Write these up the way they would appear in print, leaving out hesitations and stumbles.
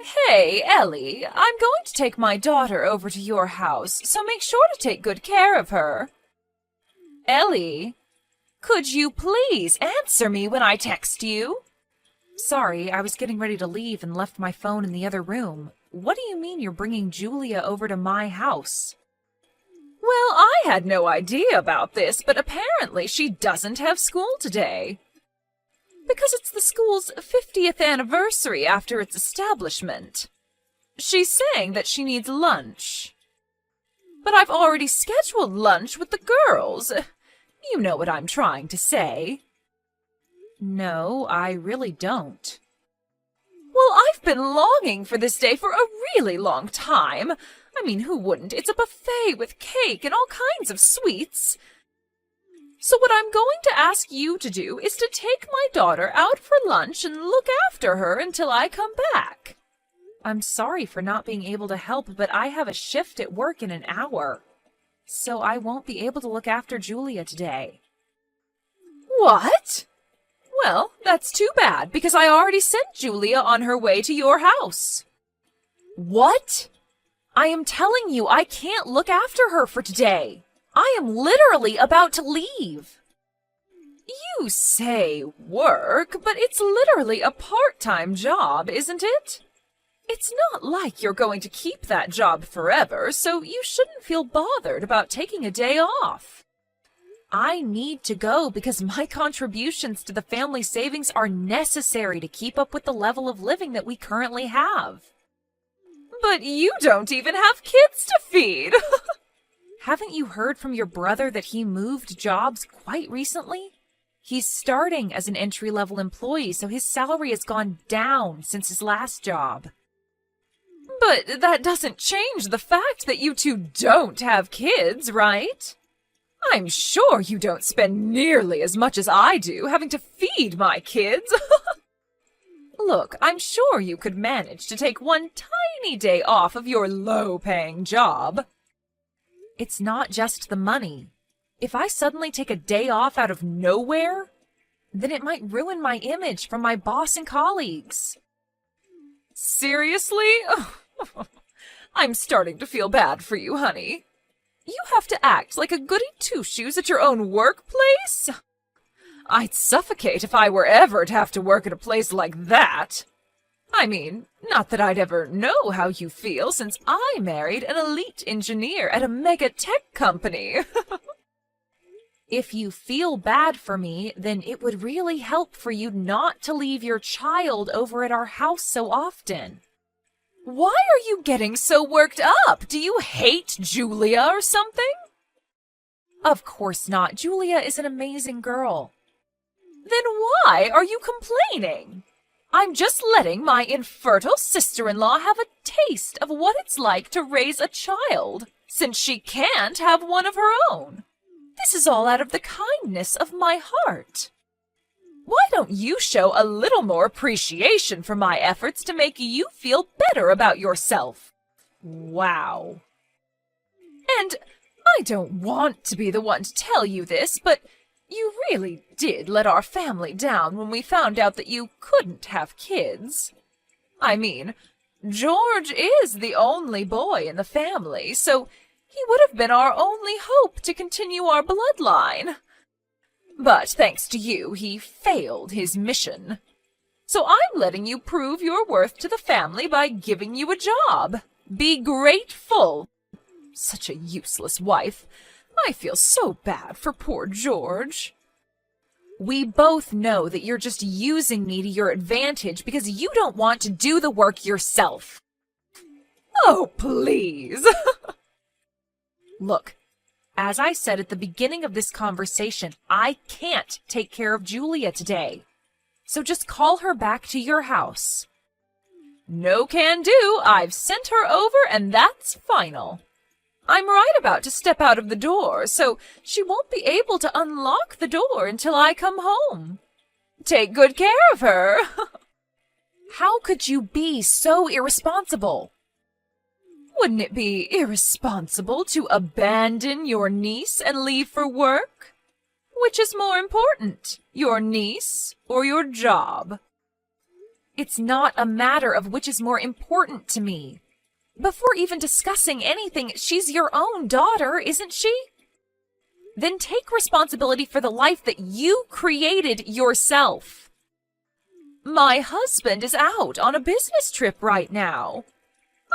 Hey, Ellie, I'm going to take my daughter over to your house, so make sure to take good care of her. Ellie, could you please answer me when I text you? Sorry, I was getting ready to leave and left my phone in the other room. What do you mean you're bringing Julia over to my house? Well, I had no idea about this, but apparently she doesn't have school today. Because it's the school's 50th anniversary after its establishment. She's saying that she needs lunch. But I've already scheduled lunch with the girls. You know what I'm trying to say. No, I really don't. Well, I've been longing for this day for a really long time. I mean, who wouldn't? It's a buffet with cake and all kinds of sweets. So what I'm going to ask you to do is to take my daughter out for lunch and look after her until I come back. I'm sorry for not being able to help, but I have a shift at work in an hour. So I won't be able to look after Julia today. What? Well, that's too bad, because I already sent Julia on her way to your house. What? I am telling you I can't look after her for today. I am literally about to leave. You say work, but it's literally a part-time job, isn't it? It's not like you're going to keep that job forever, so you shouldn't feel bothered about taking a day off. I need to go because my contributions to the family savings are necessary to keep up with the level of living that we currently have. But you don't even have kids to feed. Haven't you heard from your brother that he moved jobs quite recently? He's starting as an entry-level employee, so his salary has gone down since his last job. But that doesn't change the fact that you two don't have kids, right? I'm sure you don't spend nearly as much as I do having to feed my kids. Look, I'm sure you could manage to take one tiny day off of your low-paying job. It's not just the money. If I suddenly take a day off out of nowhere, then it might ruin my image from my boss and colleagues. Seriously? I'm starting to feel bad for you, honey. You have to act like a goody two-shoes at your own workplace? I'd suffocate if I were ever to have to work at a place like that. I mean, not that I'd ever know how you feel since I married an elite engineer at a mega tech company. If you feel bad for me, then it would really help for you not to leave your child over at our house so often. Why are you getting so worked up? Do you hate Julia or something? Of course not. Julia is an amazing girl. Then why are you complaining? I'm just letting my infertile sister-in-law have a taste of what it's like to raise a child, since she can't have one of her own. This is all out of the kindness of my heart. Why don't you show a little more appreciation for my efforts to make you feel better about yourself? Wow. And I don't want to be the one to tell you this, but you really did let our family down when we found out that you couldn't have kids. I mean, George is the only boy in the family, so he would have been our only hope to continue our bloodline. But thanks to you, he failed his mission. So I'm letting you prove your worth to the family by giving you a job. Be grateful. Such a useless wife. I feel so bad for poor George. We both know that you're just using me to your advantage because you don't want to do the work yourself. Oh, please. Look, as I said at the beginning of this conversation, I can't take care of Julia today. So just call her back to your house. No can do. I've sent her over and that's final. I'm right about to step out of the door, so she won't be able to unlock the door until I come home. Take good care of her. How could you be so irresponsible? Wouldn't it be irresponsible to abandon your niece and leave for work? Which is more important, your niece or your job? It's not a matter of which is more important to me. Before even discussing anything, she's your own daughter, isn't she? Then take responsibility for the life that you created yourself. My husband is out on a business trip right now.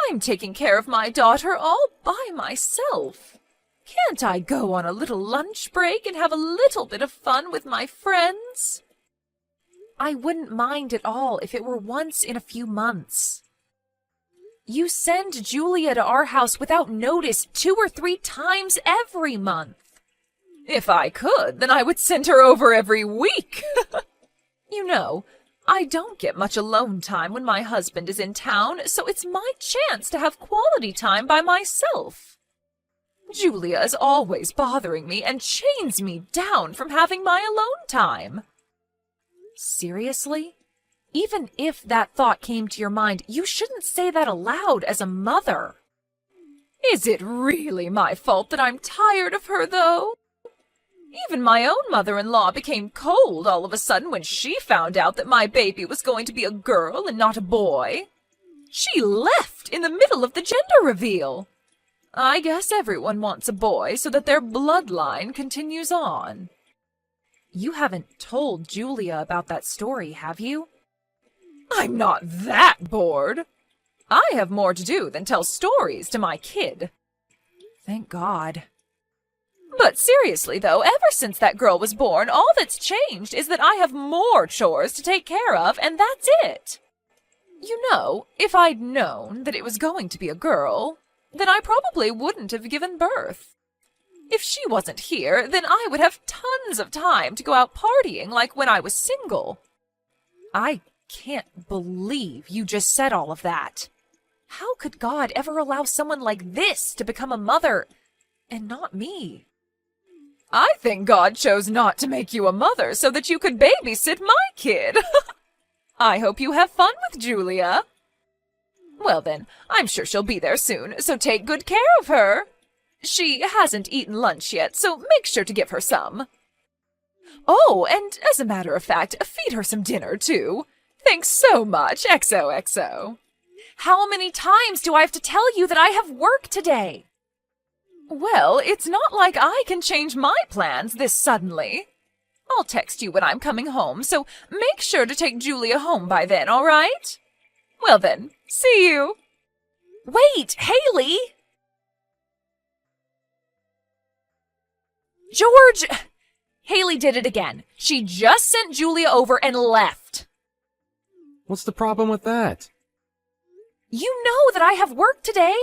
I'm taking care of my daughter all by myself. Can't I go on a little lunch break and have a little bit of fun with my friends? I wouldn't mind at all if it were once in a few months. You send Julia to our house without notice 2 or 3 times every month. If I could, then I would send her over every week. You know, I don't get much alone time when my husband is in town, so it's my chance to have quality time by myself. Julia is always bothering me and chains me down from having my alone time. Seriously? Even if that thought came to your mind, you shouldn't say that aloud as a mother. Is it really my fault that I'm tired of her, though? Even my own mother-in-law became cold all of a sudden when she found out that my baby was going to be a girl and not a boy. She left in the middle of the gender reveal. I guess everyone wants a boy so that their bloodline continues on. You haven't told Julia about that story, have you? I'm not that bored. I have more to do than tell stories to my kid. Thank God. But seriously, though, ever since that girl was born, all that's changed is that I have more chores to take care of, and that's it. You know, if I'd known that it was going to be a girl, then I probably wouldn't have given birth. If she wasn't here, then I would have tons of time to go out partying like when I was single. I can't believe you just said all of that. How could God ever allow someone like this to become a mother, and not me? I think God chose not to make you a mother so that you could babysit my kid. I hope you have fun with Julia. Well then, I'm sure she'll be there soon, so take good care of her. She hasn't eaten lunch yet, so make sure to give her some. Oh, and as a matter of fact, feed her some dinner, too. Thanks so much, XOXO. How many times do I have to tell you that I have work today? Well, it's not like I can change my plans this suddenly. I'll text you when I'm coming home, so make sure to take Julia home by then, all right? Well then, see you. Wait, Haley! George! Haley did it again. She just sent Julia over and left. What's the problem with that? You know that I have work today.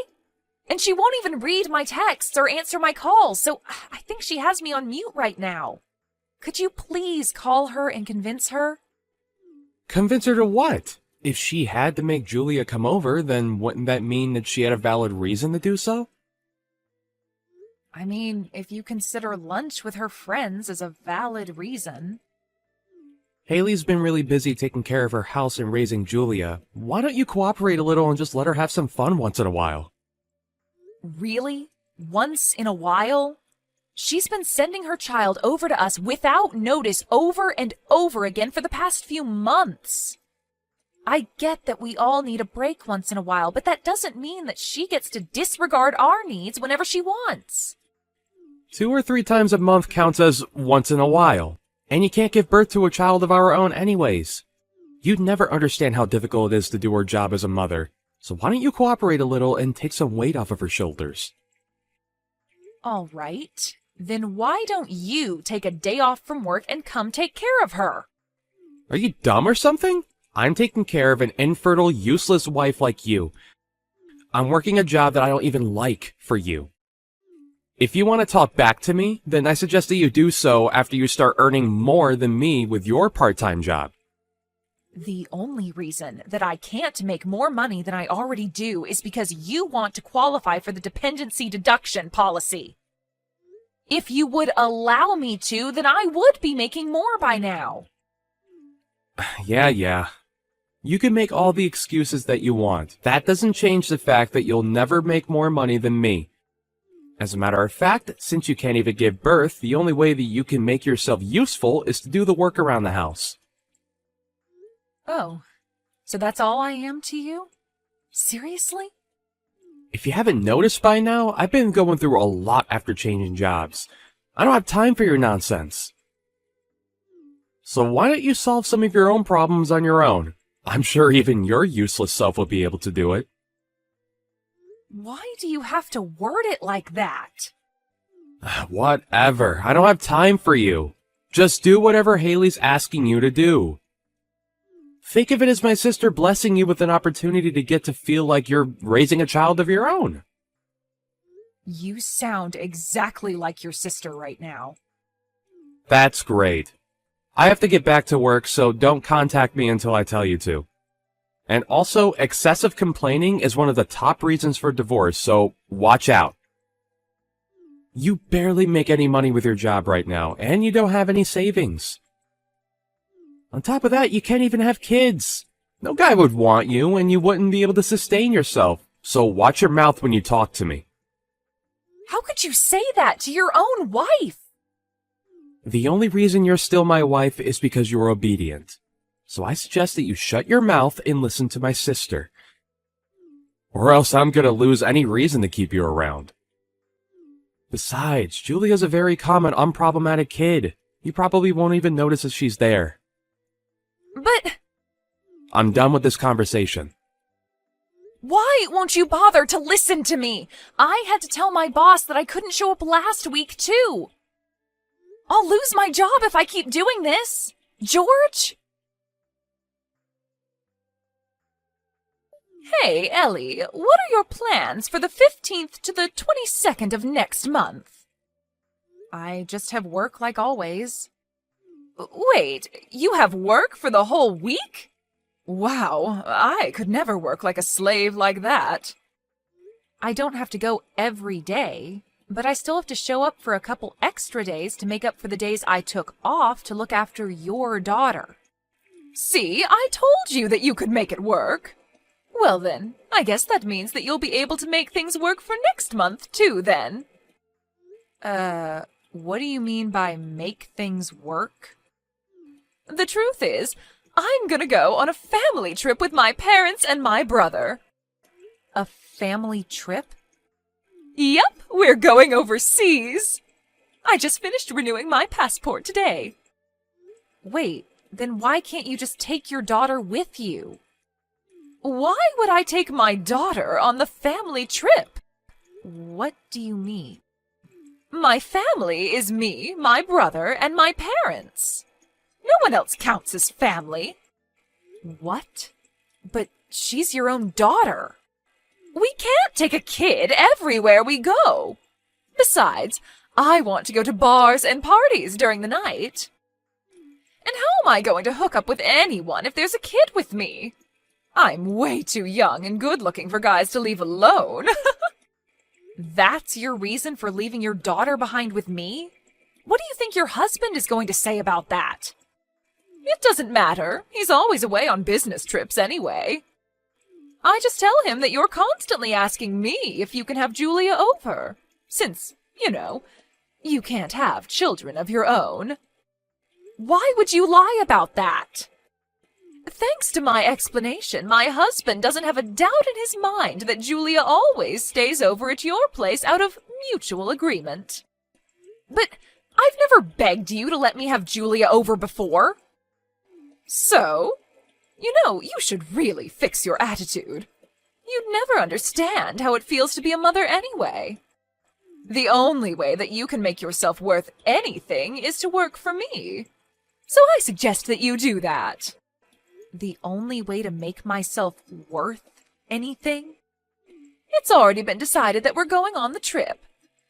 And she won't even read my texts or answer my calls, so I think she has me on mute right now. Could you please call her and convince her? Convince her to what? If she had to make Julia come over, then wouldn't that mean that she had a valid reason to do so? I mean, if you consider lunch with her friends as a valid reason. Haley's been really busy taking care of her house and raising Julia. Why don't you cooperate a little and just let her have some fun once in a while? Really? Once in a while? She's been sending her child over to us without notice over and over again for the past few months. I get that we all need a break once in a while, but that doesn't mean that she gets to disregard our needs whenever she wants. 2 or 3 times a month counts as once in a while. And you can't give birth to a child of our own anyways. You'd never understand how difficult it is to do her job as a mother. So why don't you cooperate a little and take some weight off of her shoulders? All right. Then why don't you take a day off from work and come take care of her? Are you dumb or something? I'm taking care of an infertile, useless wife like you. I'm working a job that I don't even like for you. If you want to talk back to me, then I suggest that you do so after you start earning more than me with your part-time job. The only reason that I can't make more money than I already do is because you want to qualify for the dependency deduction policy. If you would allow me to, then I would be making more by now. Yeah. You can make all the excuses that you want. That doesn't change the fact that you'll never make more money than me. As a matter of fact, since you can't even give birth, the only way that you can make yourself useful is to do the work around the house. Oh, So that's all I am to you? Seriously? If you haven't noticed by now, I've been going through a lot after changing jobs. I don't have time for your nonsense. So why don't you solve some of your own problems on your own? I'm sure even your useless self will be able to do it. Why do you have to word it like that? Whatever. I don't have time for you. Just do whatever Haley's asking you to do. Think of it as my sister blessing you with an opportunity to get to feel like you're raising a child of your own. You sound exactly like your sister right now. That's great. I have to get back to work, so don't contact me until I tell you to. And also, excessive complaining is one of the top reasons for divorce, so watch out. You barely make any money with your job right now, and you don't have any savings. On top of that, you can't even have kids. No guy would want you, and you wouldn't be able to sustain yourself, so watch your mouth when you talk to me. How could you say that to your own wife? The only reason you're still my wife is because you're obedient. So I suggest that you shut your mouth and listen to my sister. Or else I'm gonna lose any reason to keep you around. Besides, Julia's a very common, unproblematic kid. You probably won't even notice if she's there. But... I'm done with this conversation. Why won't you bother to listen to me? I had to tell my boss that I couldn't show up last week, too. I'll lose my job if I keep doing this. George? Hey, Ellie, what are your plans for the 15th to the 22nd of next month? I just have work like always. Wait, you have work for the whole week? Wow, I could never work like a slave like that. I don't have to go every day, but I still have to show up for a couple extra days to make up for the days I took off to look after your daughter. See, I told you that you could make it work. Well then, I guess that means that you'll be able to make things work for next month too, then. What do you mean by make things work? The truth is, I'm gonna go on a family trip with my parents and my brother. A family trip? Yep, we're going overseas. I just finished renewing my passport today. Wait, then why can't you just take your daughter with you? Why would I take my daughter on the family trip? What do you mean? My family is me, my brother, and my parents. No one else counts as family. What? But she's your own daughter. We can't take a kid everywhere we go. Besides, I want to go to bars and parties during the night. And how am I going to hook up with anyone if there's a kid with me? I'm way too young and good-looking for guys to leave alone. That's your reason for leaving your daughter behind with me? What do you think your husband is going to say about that? It doesn't matter. He's always away on business trips anyway. I just tell him that you're constantly asking me if you can have Julia over, since, you can't have children of your own. Why would you lie about that? Thanks to my explanation, my husband doesn't have a doubt in his mind that Julia always stays over at your place out of mutual agreement. But I've never begged you to let me have Julia over before. So, you should really fix your attitude. You'd never understand how it feels to be a mother anyway. The only way that you can make yourself worth anything is to work for me. So I suggest that you do that. The only way to make myself worth anything? It's already been decided that we're going on the trip.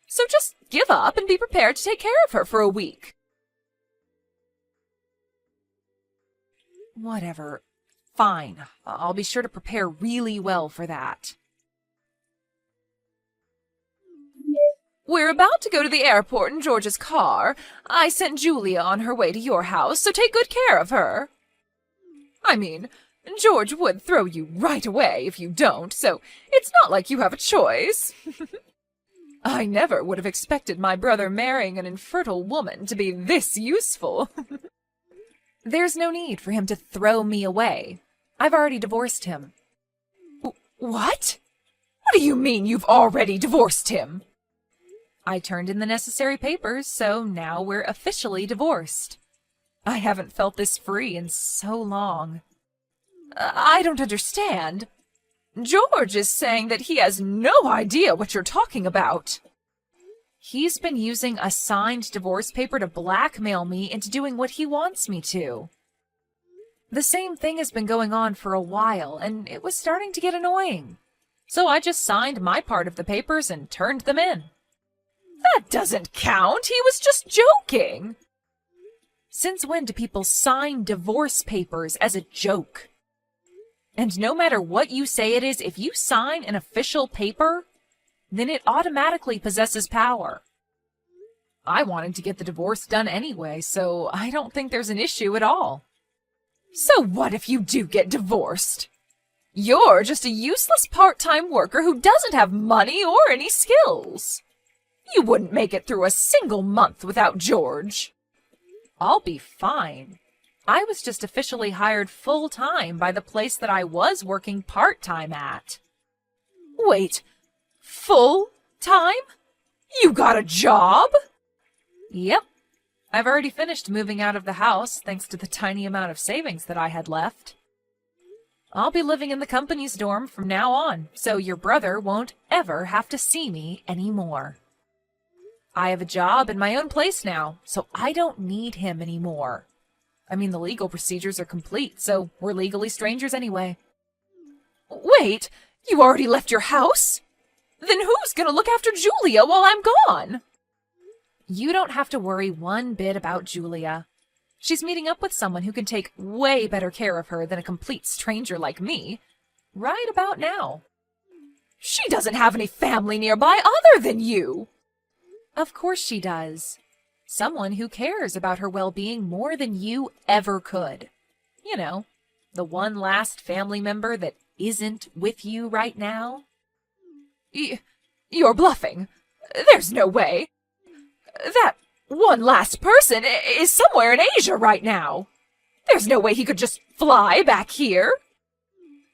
So just give up and be prepared to take care of her for a week. Whatever. Fine. I'll be sure to prepare really well for that. We're about to go to the airport in George's car. I sent Julia on her way to your house, so take good care of her. I mean, George would throw you right away if you don't, so it's not like you have a choice. I never would have expected my brother marrying an infertile woman to be this useful. There's no need for him to throw me away. I've already divorced him. What? What do you mean you've already divorced him? I turned in the necessary papers, so now we're officially divorced. I haven't felt this free in so long. I don't understand. George is saying that he has no idea what you're talking about. He's been using a signed divorce paper to blackmail me into doing what he wants me to. The same thing has been going on for a while, and it was starting to get annoying. So I just signed my part of the papers and turned them in. That doesn't count. He was just joking. Since when do people sign divorce papers as a joke? And no matter what you say it is, if you sign an official paper, then it automatically possesses power. I wanted to get the divorce done anyway, so I don't think there's an issue at all. So what if you do get divorced? You're just a useless part-time worker who doesn't have money or any skills. You wouldn't make it through a single month without George. I'll be fine. I was just officially hired full-time by the place that I was working part-time at. Wait, full-time? You got a job? Yep. I've already finished moving out of the house thanks to the tiny amount of savings that I had left. I'll be living in the company's dorm from now on, so your brother won't ever have to see me anymore. I have a job in my own place now, so I don't need him anymore. I mean, the legal procedures are complete, so we're legally strangers anyway. Wait, you already left your house? Then who's gonna look after Julia while I'm gone? You don't have to worry one bit about Julia. She's meeting up with someone who can take way better care of her than a complete stranger like me, right about now. She doesn't have any family nearby other than you. Of course she does. Someone who cares about her well-being more than you ever could. You know, the one last family member that isn't with you right now. You're bluffing. There's no way. That one last person is somewhere in Asia right now. There's no way he could just fly back here.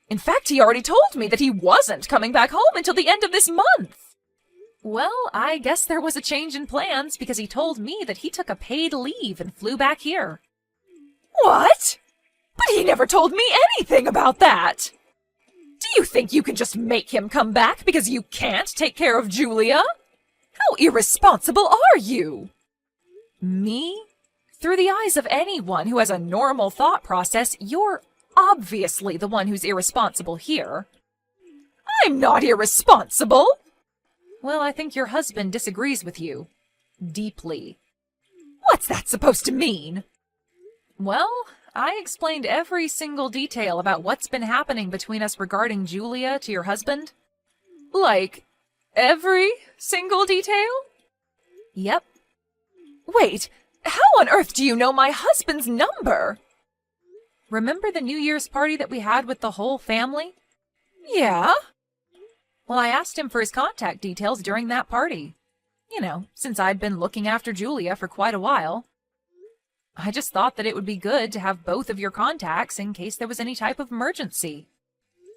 In fact, he already told me that he wasn't coming back home until the end of this month. Well, I guess there was a change in plans because he told me that he took a paid leave and flew back here. What? But he never told me anything about that. Do you think you can just make him come back because you can't take care of Julia? How irresponsible are you? Me? Through the eyes of anyone who has a normal thought process, you're obviously the one who's irresponsible here. I'm not irresponsible. Well, I think your husband disagrees with you. Deeply. What's that supposed to mean? Well, I explained every single detail about what's been happening between us regarding Julia to your husband. Like, every single detail? Yep. Wait, how on earth do you know my husband's number? Remember the New Year's party that we had with the whole family? Yeah. Well, I asked him for his contact details during that party. You know, since I'd been looking after Julia for quite a while. I just thought that it would be good to have both of your contacts in case there was any type of emergency.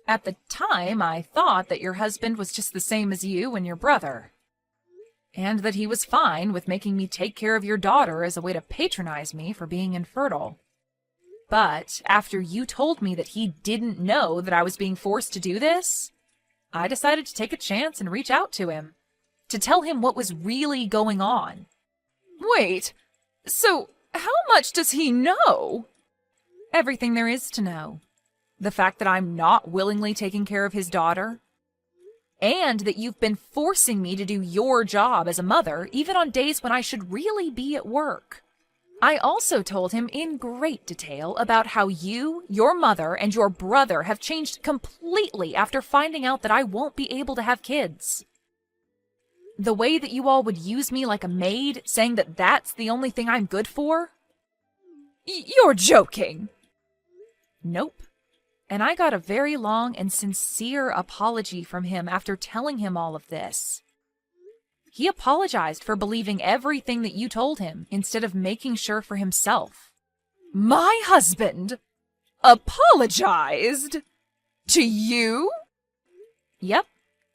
At the time, I thought that your husband was just the same as you and your brother. And that he was fine with making me take care of your daughter as a way to patronize me for being infertile. But after you told me that he didn't know that I was being forced to do this, I decided to take a chance and reach out to him, to tell him what was really going on. Wait, so how much does he know? Everything there is to know. The fact that I'm not willingly taking care of his daughter, and that you've been forcing me to do your job as a mother, even on days when I should really be at work. I also told him in great detail about how you, your mother, and your brother have changed completely after finding out that I won't be able to have kids. The way that you all would use me like a maid, saying that that's the only thing I'm good for? You're joking. Nope. And I got a very long and sincere apology from him after telling him all of this. He apologized for believing everything that you told him instead of making sure for himself. My husband? Apologized? To you? Yep.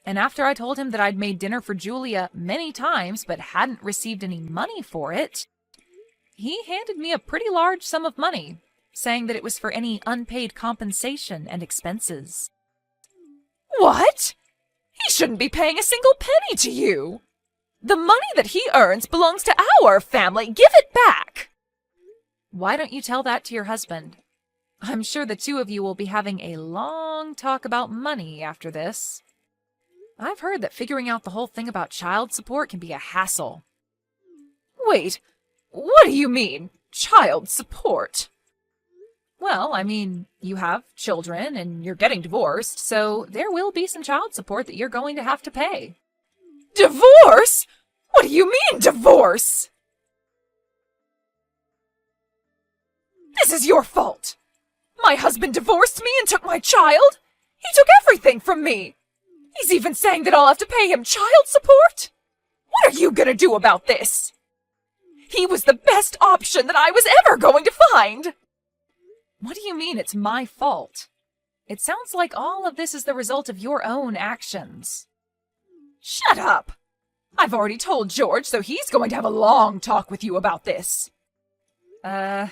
And after I told him that I'd made dinner for Julia many times but hadn't received any money for it, he handed me a pretty large sum of money, saying that it was for any unpaid compensation and expenses. What? He shouldn't be paying a single penny to you. The money that he earns belongs to our family. Give it back. Why don't you tell that to your husband? I'm sure the two of you will be having a long talk about money after this. I've heard that figuring out the whole thing about child support can be a hassle. Wait, what do you mean, child support? Well, I mean, you have children and you're getting divorced, so there will be some child support that you're going to have to pay. Divorce? What do you mean, divorce? This is your fault. My husband divorced me and took my child. He took everything from me. He's even saying that I'll have to pay him child support. What are you gonna do about this? He was the best option that I was ever going to find. What do you mean it's my fault? It sounds like all of this is the result of your own actions. Shut up! I've already told George, so he's going to have a long talk with you about this. I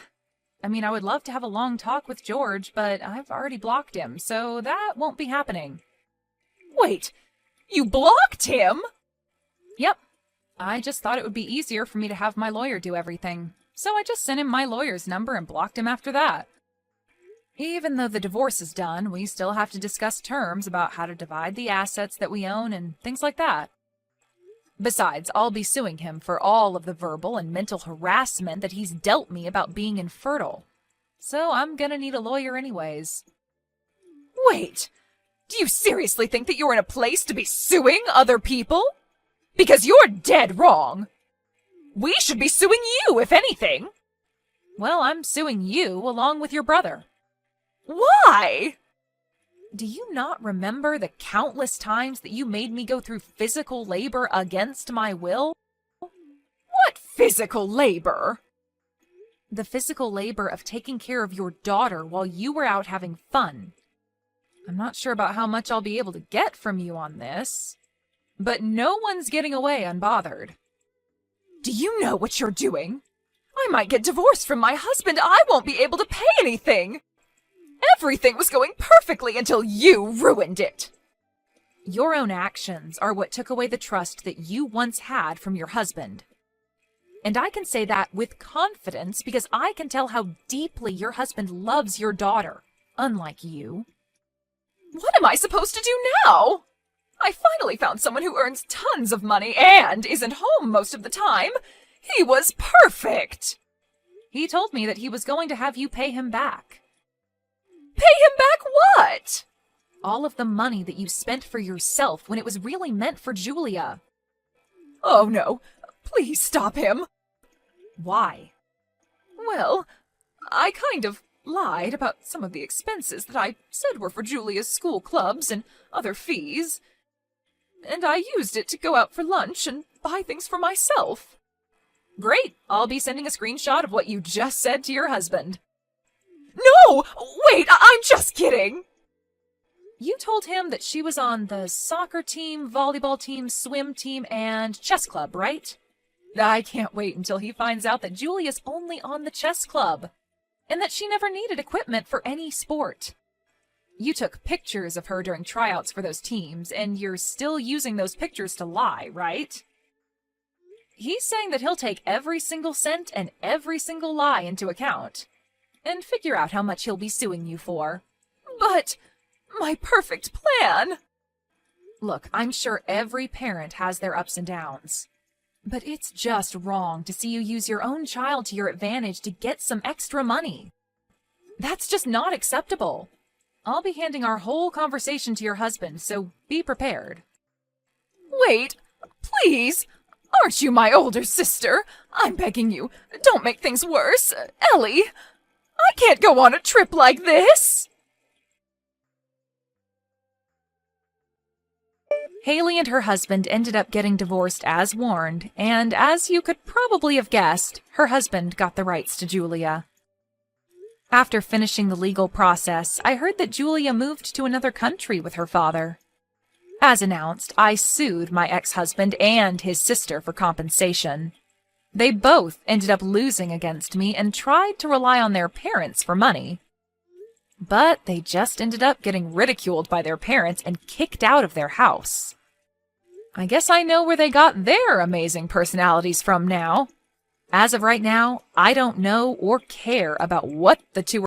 would love to have a long talk with George, but I've already blocked him, so that won't be happening. Wait, you blocked him? Yep. I just thought it would be easier for me to have my lawyer do everything, so I just sent him my lawyer's number and blocked him after that. Even though the divorce is done, we still have to discuss terms about how to divide the assets that we own and things like that. Besides, I'll be suing him for all of the verbal and mental harassment that he's dealt me about being infertile. So I'm gonna need a lawyer anyways. Wait, do you seriously think that you're in a place to be suing other people? Because you're dead wrong. We should be suing you, if anything. Well, I'm suing you along with your brother. Why? Do you not remember the countless times that you made me go through physical labor against my will? What physical labor? The physical labor of taking care of your daughter while you were out having fun. I'm not sure about how much I'll be able to get from you on this, but no one's getting away unbothered. Do you know what you're doing? I might get divorced from my husband. I won't be able to pay anything. Everything was going perfectly until you ruined it. Your own actions are what took away the trust that you once had from your husband. And I can say that with confidence because I can tell how deeply your husband loves your daughter, unlike you. What am I supposed to do now? I finally found someone who earns tons of money and isn't home most of the time. He was perfect. He told me that he was going to have you pay him back. Pay him back what? All of the money that you spent for yourself when it was really meant for Julia. Oh no, please stop him. Why? Well, I kind of lied about some of the expenses that I said were for Julia's school clubs and other fees. And I used it to go out for lunch and buy things for myself. Great, I'll be sending a screenshot of what you just said to your husband. No! Wait, I'm just kidding! You told him that she was on the soccer team, volleyball team, swim team, and chess club, right? I can't wait until he finds out that Julia's only on the chess club, and that she never needed equipment for any sport. You took pictures of her during tryouts for those teams, and you're still using those pictures to lie, right? He's saying that he'll take every single cent and every single lie into account, and figure out how much he'll be suing you for. But my perfect plan! Look, I'm sure every parent has their ups and downs. But it's just wrong to see you use your own child to your advantage to get some extra money. That's just not acceptable. I'll be handing our whole conversation to your husband, so be prepared. Wait, please! Aren't you my older sister? I'm begging you, don't make things worse. Ellie, I can't go on a trip like this! Haley and her husband ended up getting divorced as warned, and as you could probably have guessed, her husband got the rights to Julia. After finishing the legal process, I heard that Julia moved to another country with her father. As announced, I sued my ex-husband and his sister for compensation. They both ended up losing against me and tried to rely on their parents for money. But they just ended up getting ridiculed by their parents and kicked out of their house. I guess I know where they got their amazing personalities from now. As of right now, I don't know or care about what the two